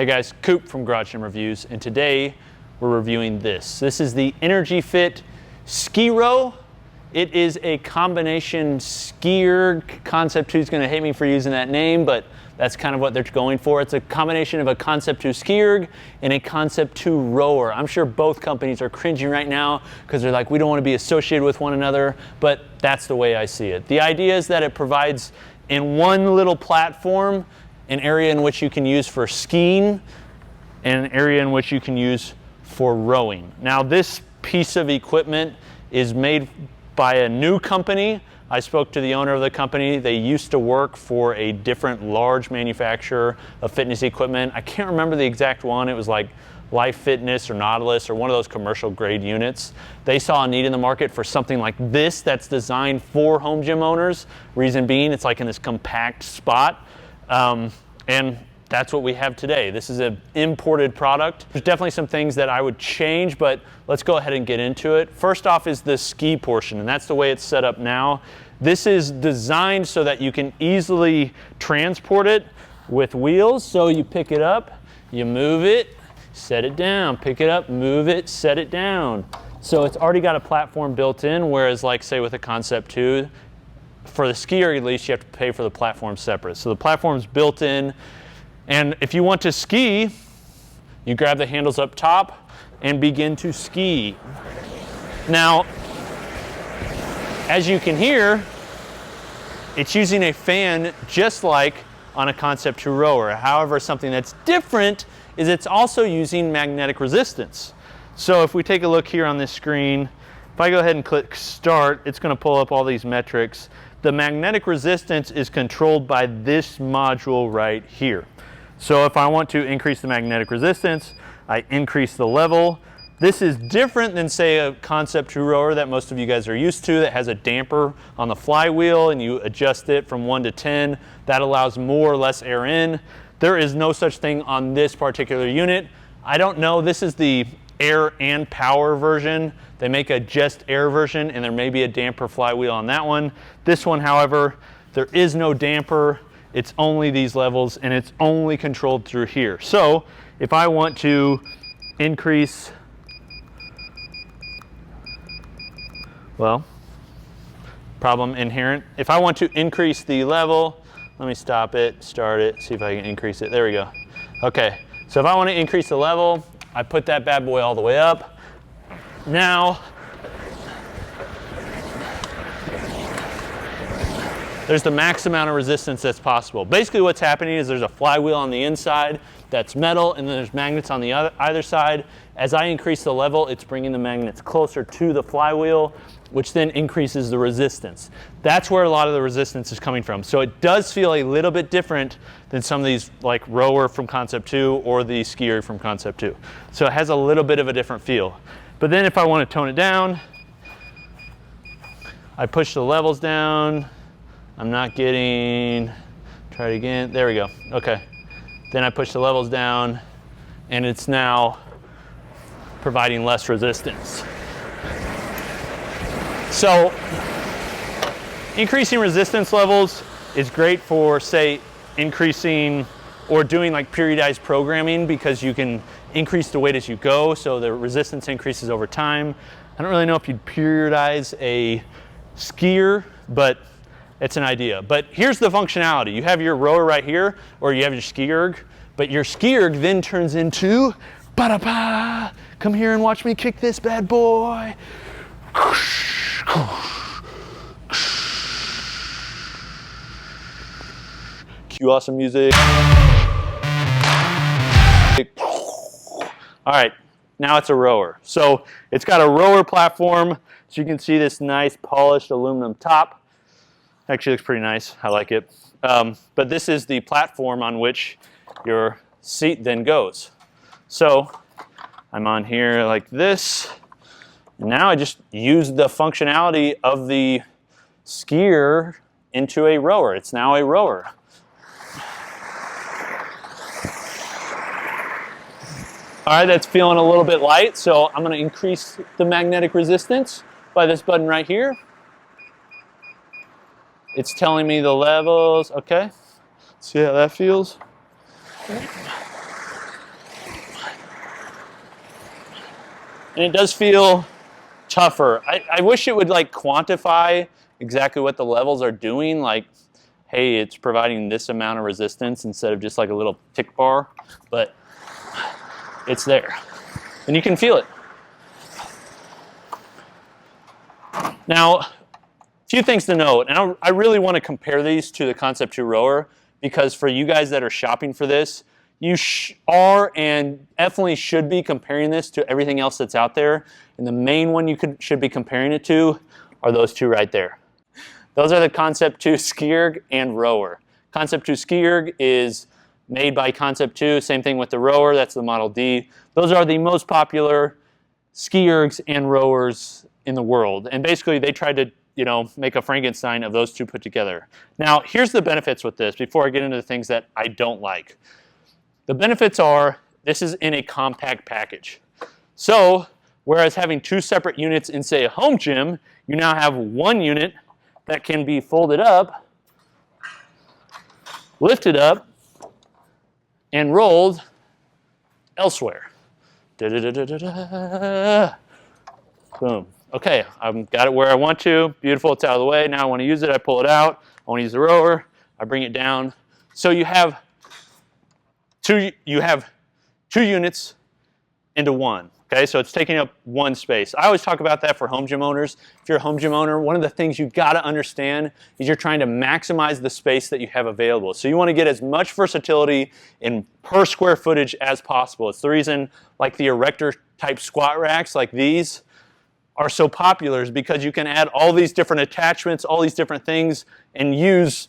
Hey guys, Coop from GARAGEGYMREVIEWS, and today we're reviewing this. This is the EnergyFit Ski Row. It is a combination skier. Concept 2 is going to hate me for using that name, but that's kind of what they're going for. It's a combination of a Concept 2 skier and a Concept 2 rower. I'm sure both companies are cringing right now because they're like, we don't want to be associated with one another, but that's the way I see it. The idea is that it provides in one little platform an area in which you can use for skiing and an area in which you can use for rowing. Now this piece of equipment is made by a new company. I spoke to the owner of the company. They used to work for a different large manufacturer of fitness equipment. I can't remember the exact one. It was like Life Fitness or Nautilus or one of those commercial grade units. They saw a need in the market for something like this that's designed for home gym owners. Reason being, it's like in this compact spot. And that's what we have today. This is an imported product. There's definitely some things that I would change, but let's go ahead and get into it. First off is the ski portion, and that's the way it's set up now. This is designed so that you can easily transport it with wheels. So you pick it up, you move it, set it down, pick it up, move it, set it down. So it's already got a platform built in, whereas like say with a Concept 2, for the skier at least, you have to pay for the platform separate. So the platform's built in, and if you want to ski, you grab the handles up top and begin to ski. Now, as you can hear, it's using a fan just like on a Concept 2 rower. However, something that's different is it's also using magnetic resistance. So if we take a look here on this screen, if I go ahead and click start, it's going to pull up all these metrics. The magnetic resistance is controlled by this module right here. So if I want to increase the magnetic resistance, I increase the level. This is different than say a Concept 2 rower that most of you guys are used to that has a damper on the flywheel and you adjust it from 1 to 10. That allows more or less air in. There is no such thing on this particular unit. I don't know, this is the air and power version. They make a just air version and there may be a damper flywheel on that one. This one, however, there is no damper. It's only these levels and it's only controlled through here. So if I want to increase, well, problem inherent. If I want to increase the level, let me stop it, start it, see if I can increase it. There we go. Okay, so if I want to increase the level, I put that bad boy all the way up. Now, there's the max amount of resistance that's possible. Basically what's happening is there's a flywheel on the inside that's metal and then there's magnets on the either side. As I increase the level, it's bringing the magnets closer to the flywheel, which then increases the resistance. That's where a lot of the resistance is coming from. So it does feel a little bit different than some of these like rower from Concept 2 or the skier from Concept 2. So it has a little bit of a different feel. But then if I want to tone it down, I push the levels down. I'm not getting, try it again, there we go, okay. Then I push the levels down and it's now providing less resistance. So increasing resistance levels is great for say increasing or doing like periodized programming because you can increase the weight as you go so the resistance increases over time. I don't really know if you'd periodize a skier, but it's an idea. But here's the functionality. You have your rower right here, or you have your ski erg, but your ski erg then turns into, ba-da-ba, come here and watch me kick this bad boy. Cue awesome music. All right, now it's a rower. So it's got a rower platform, so you can see this nice polished aluminum top. Actually looks pretty nice, I like it. But this is the platform on which your seat then goes. So I'm on here like this. And now I just use the functionality of the skier into a rower. It's now a rower. All right, that's feeling a little bit light, so I'm gonna increase the magnetic resistance by this button right here. It's telling me the levels, okay. See how that feels? And it does feel tougher. I wish it would like quantify exactly what the levels are doing, like, hey, it's providing this amount of resistance instead of just like a little tick bar, but it's there. And you can feel it. Now, a few things to note, and I really want to compare these to the Concept 2 rower, because for you guys that are shopping for this, you are and definitely should be comparing this to everything else that's out there. And the main one you should be comparing it to are those two right there. Those are the Concept 2 ski erg and rower. Concept 2 ski erg is made by Concept 2, same thing with the rower, that's the Model D. Those are the most popular ski ergs and rowers in the world. And basically they tried to, you know, make a Frankenstein of those two put together. Now, here's the benefits with this before I get into the things that I don't like. The benefits are, this is in a compact package. So, whereas having two separate units in, say, a home gym, you now have one unit that can be folded up, lifted up, and rolled elsewhere. Da-da-da-da-da-da. Boom. Okay, I've got it where I want to. Beautiful, it's out of the way. Now I want to use it, I pull it out. I want to use the rower, I bring it down. So you have two units into one. Okay, so it's taking up one space. I always talk about that for home gym owners. If you're a home gym owner, one of the things you've got to understand is you're trying to maximize the space that you have available. So you want to get as much versatility in per square footage as possible. It's the reason like the erector type squat racks like these are so popular, is because you can add all these different attachments, all these different things, and use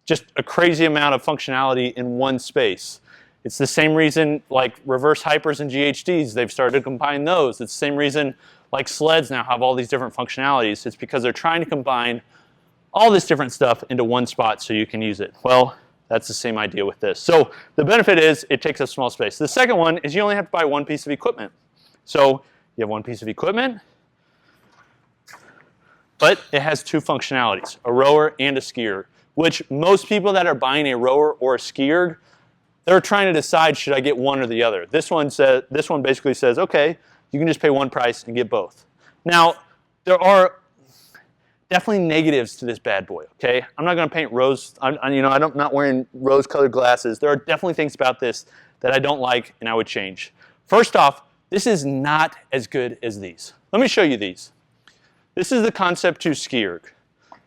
just a crazy amount of functionality in one space. It's the same reason like reverse hypers and GHDs, they've started to combine those. It's the same reason like sleds now have all these different functionalities. It's because they're trying to combine all this different stuff into one spot so you can use it. Well, that's the same idea with this. So the benefit is it takes up small space. The second one is you only have to buy one piece of equipment. So you have one piece of equipment, but it has two functionalities, a rower and a ski erg, which most people that are buying a rower or a ski erg, they're trying to decide, should I get one or the other? This one basically says, okay, you can just pay one price and get both. Now, there are definitely negatives to this bad boy, okay? I'm not gonna paint rose, I'm not wearing rose-colored glasses. There are definitely things about this that I don't like and I would change. First off, this is not as good as these. Let me show you these. This is the Concept 2 ski erg.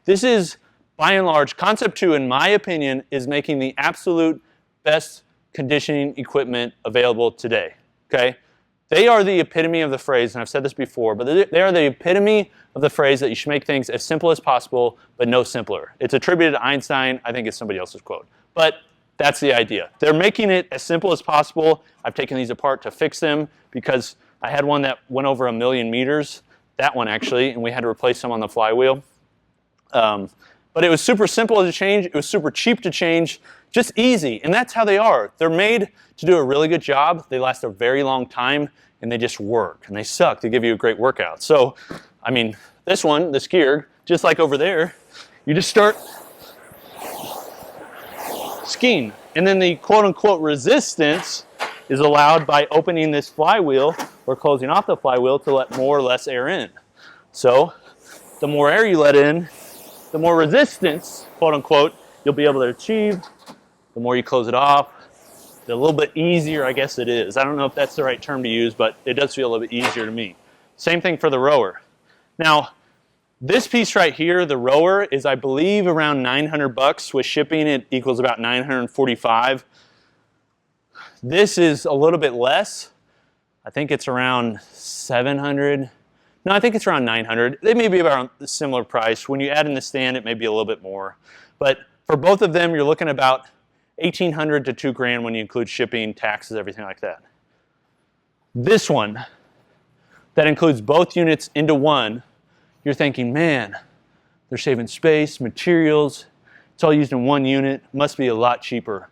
This is, by and large, Concept 2, in my opinion, is making the absolute best conditioning equipment available today, okay? They are the epitome of the phrase, and I've said this before, but they are the epitome of the phrase that you should make things as simple as possible, but no simpler. It's attributed to Einstein. I think it's somebody else's quote. But that's the idea. They're making it as simple as possible. I've taken these apart to fix them because I had one that went over 1,000,000 meters, that one actually, and we had to replace them on the flywheel. But it was super simple to change. It was super cheap to change. Just easy, and that's how they are. They're made to do a really good job. They last a very long time, and they just work, and they suck. They give you a great workout. So, I mean, this one, the ski erg, just like over there, you just start skiing, and then the quote-unquote resistance is allowed by opening this flywheel or closing off the flywheel to let more or less air in. So, the more air you let in, the more resistance, quote-unquote, you'll be able to achieve. The more you close it off, the little bit easier I guess it is. I don't know if that's the right term to use, but it does feel a little bit easier to me. Same thing for the rower. Now, this piece right here, the rower, is I believe around 900 bucks. With shipping, it equals about 945. This is a little bit less. I think it's around 700. No, I think it's around 900. They may be about a similar price. When you add in the stand, it may be a little bit more. But for both of them, you're looking about 1,800 to $2,000 when you include shipping, taxes, everything like that. This one, that includes both units into one, you're thinking, man, they're saving space, materials, it's all used in one unit, must be a lot cheaper.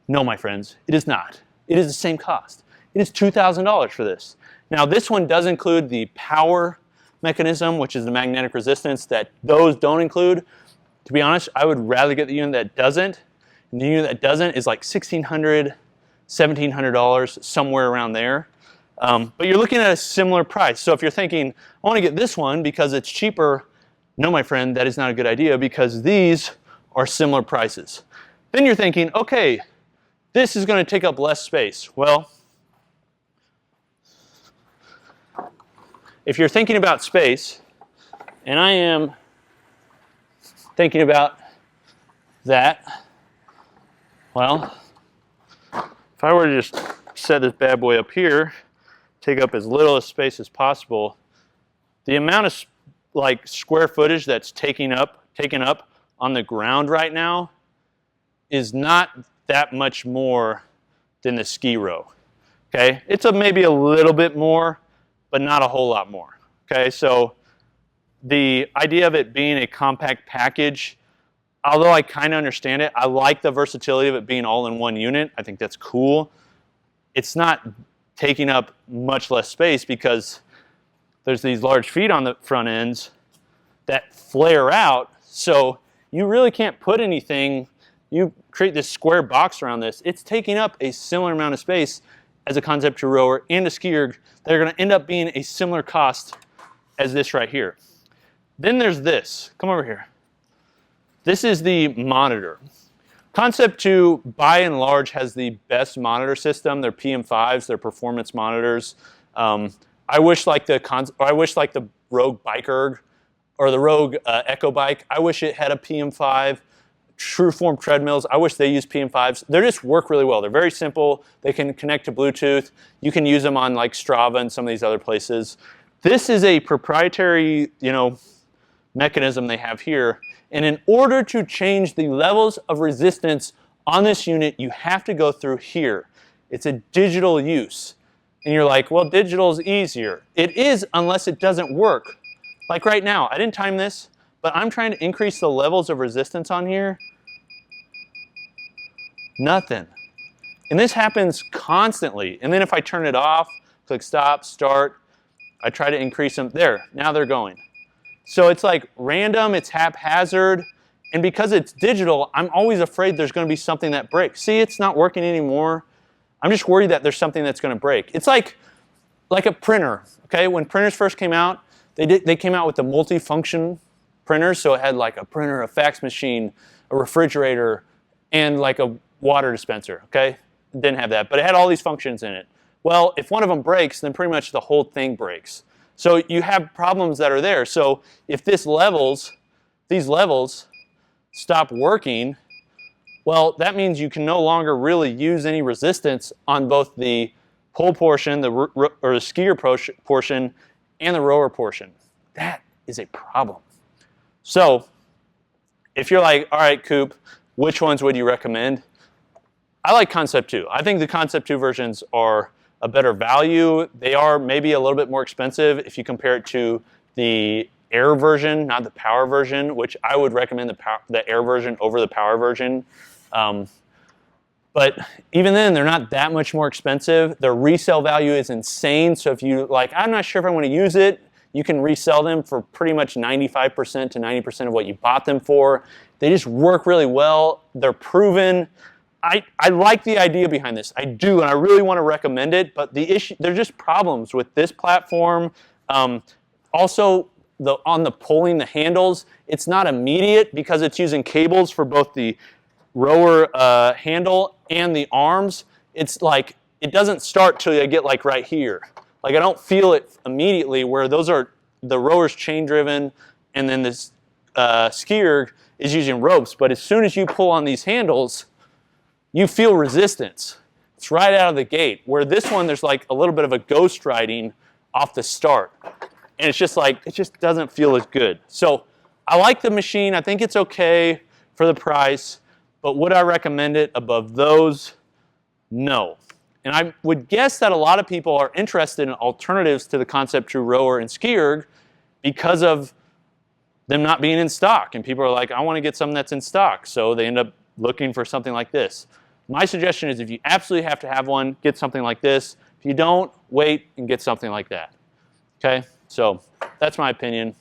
No, my friends, it is not. It is the same cost. It is $2,000 for this. Now, this one does include the power mechanism, which is the magnetic resistance that those don't include. To be honest, I would rather get the unit that doesn't. And the unit that doesn't is like $1,600, $1,700, somewhere around there. But you're looking at a similar price. So if you're thinking, I want to get this one because it's cheaper, no, my friend, that is not a good idea because these are similar prices. Then you're thinking, okay, this is going to take up less space. Well, if you're thinking about space, and I am thinking about that, well, if I were to just set this bad boy up here, take up as little space as possible, the amount of like square footage that's taken up on the ground right now is not that much more than the ski row. Okay, it's maybe a little bit more, but not a whole lot more. Okay, so the idea of it being a compact package, although I kind of understand it, I like the versatility of it being all in one unit. I think that's cool. It's not taking up much less space because there's these large feet on the front ends that flare out, so you really can't put anything. You create this square box around this. It's taking up a similar amount of space as a Concept 2 rower and a ski erg that are going to end up being a similar cost as this right here. Then there's this. Come over here. This is the monitor. Concept 2, by and large, has the best monitor system. They're PM5s, they're performance monitors. I wish like the Rogue Bike Erg or the Rogue Echo Bike, I wish it had a PM5. Trueform treadmills, I wish they used PM5s. They just work really well. They're very simple. They can connect to Bluetooth. You can use them on like Strava and some of these other places. This is a proprietary, mechanism they have here. And in order to change the levels of resistance on this unit, you have to go through here. It's a digital use. And you're like, well, digital is easier. It is unless it doesn't work. Like right now, I didn't time this, but I'm trying to increase the levels of resistance on here. Nothing. And this happens constantly. And then if I turn it off, click stop, start, I try to increase them. There, now they're going. So it's like random, it's haphazard, and because it's digital, I'm always afraid there's going to be something that breaks. See, it's not working anymore. I'm just worried that there's something that's going to break. It's like a printer, okay? When printers first came out, they came out with the multi-function printers, so it had like a printer, a fax machine, a refrigerator, and like a water dispenser, okay? It didn't have that, but it had all these functions in it. Well, if one of them breaks, then pretty much the whole thing breaks. So you have problems that are there. So if these levels stop working, well, that means you can no longer really use any resistance on both the pole portion, the skier portion, and the rower portion. That is a problem. So if you're like, all right, Coop, which ones would you recommend? I like Concept 2. I think the Concept 2 versions are a better value. They are maybe a little bit more expensive if you compare it to the Air version, not the Power version, which I would recommend the Air version over the Power version. But even then, they're not that much more expensive. Their resale value is insane. So if you like, I'm not sure if I want to use it, you can resell them for pretty much 95% to 90% of what you bought them for. They just work really well. They're proven. I like the idea behind this. I do, and I really want to recommend it, but there's just problems with this platform. Also, on the pulling the handles, it's not immediate because it's using cables for both the rower handle and the arms. It's like, it doesn't start till you get like right here. Like I don't feel it immediately, where those are, the rower's chain driven, and then this skier is using ropes. But as soon as you pull on these handles, you feel resistance. It's right out of the gate. Where this one, there's like a little bit of a ghost riding off the start. And it's just like, it just doesn't feel as good. So I like the machine. I think it's okay for the price. But would I recommend it above those? No. And I would guess that a lot of people are interested in alternatives to the Concept 2 rower and ski erg because of them not being in stock. And people are like, I want to get something that's in stock. So they end up looking for something like this. My suggestion is if you absolutely have to have one, get something like this. If you don't, wait and get something like that. Okay? So that's my opinion.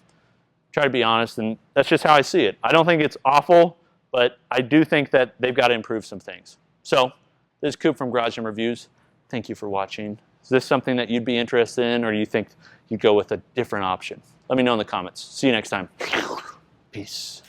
Try to be honest, and that's just how I see it. I don't think it's awful, but I do think that they've got to improve some things. So this is Coop from Garage Gym Reviews. Thank you for watching. Is this something that you'd be interested in, or do you think you'd go with a different option? Let me know in the comments. See you next time. Peace.